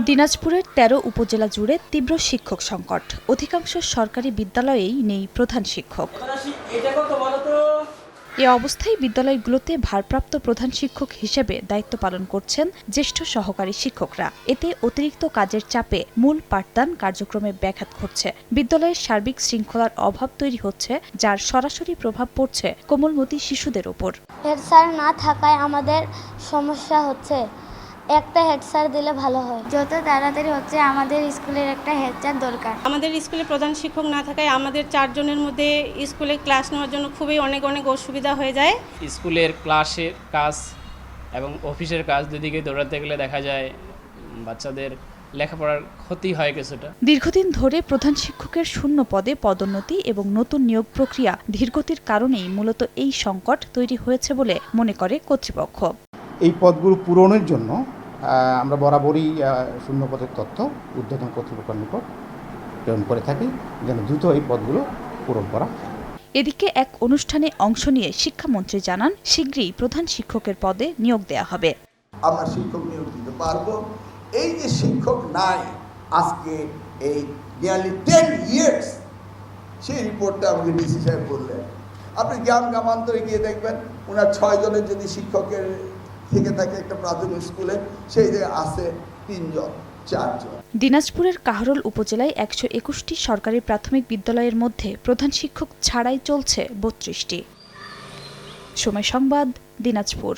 দিনাজপুরের ১৩ উপজেলা জুড়ে তীব্র শিক্ষক সংকট। অধিকাংশ সরকারি বিদ্যালয়েই নেই প্রধান শিক্ষক। এ অবস্থায় বিদ্যালয়গুলোতে ভারপ্রাপ্ত প্রধান শিক্ষক হিসেবে দায়িত্ব পালন করছেন জ্যেষ্ঠ সহকারী শিক্ষকরা। এতে অতিরিক্ত কাজের চাপে মূল পাঠদান কার্যক্রমে ব্যাঘাত ঘটছে। বিদ্যালয়ের সার্বিক শৃঙ্খলার অভাব তৈরি হচ্ছে, যার সরাসরি প্রভাব পড়ছে কোমলমতি শিশুদের ওপর। হেড স্যার না থাকায় আমাদের সমস্যা হচ্ছে। একটা হেড স্যার দিলে ভালো হয়। যত তাড়াতাড়ি হচ্ছে আমাদের স্কুলের একটা হেড স্যার দরকার। আমাদের স্কুলে প্রধান শিক্ষক না থাকায় আমাদের 4 জনের মধ্যে স্কুলে ক্লাস নেওয়ার জন্য খুবই অনেক অসুবিধা হয়ে যায়। স্কুলের ক্লাসের কাজ এবং অফিসের কাজ দুদিকে দৌড়াতে গেলে দেখা যায় বাচ্চাদের লেখাপড়ার ক্ষতি হয় কিছুটা। দীর্ঘদিন ধরে প্রধান শিক্ষকের শূন্য পদে পদোন্নতি এবং নতুন নিয়োগ প্রক্রিয়া ধীরগতির কারণেই মূলত এই সংকট তৈরি হয়েছে বলে মনে করে কর্তৃপক্ষ। এই পদগুলো পূরণের জন্য আমরা বরাবরই শূন্য পদের তথ্য ঊর্ধ্বতন কর্তৃপক্ষের নিকট প্রেরণ করে থাকি, যেন দ্রুত এই পদগুলো পূরণ করা। এদিকে এক অনুষ্ঠানে অংশ নিয়ে শিক্ষামন্ত্রী জানান, শীঘ্রই প্রধান শিক্ষকের পদে নিয়োগ দেওয়া হবে। আমরা শিক্ষক নিয়োগ দিতে পারবো। এই যে শিক্ষক নাই আজকে এই নিয়ারলি 10 ইয়ার্স, সেই রিপোর্টটা আমাকে ডিসি সাহেব বললেন। আপনি গ্রামান্তরে গিয়ে দেখবেন ওনার 6 জনের যদি শিক্ষকের থেকে থাকে একটা প্রাথমিক স্কুলে, সেই জায়গায় আছে 3 জন 4 জন। দিনাজপুরের কাহরোল উপজেলায় 121টি সরকারি প্রাথমিক বিদ্যালয়ের মধ্যে প্রধান শিক্ষক ছাড়াই চলছে 32টি। সময় সংবাদ, দিনাজপুর।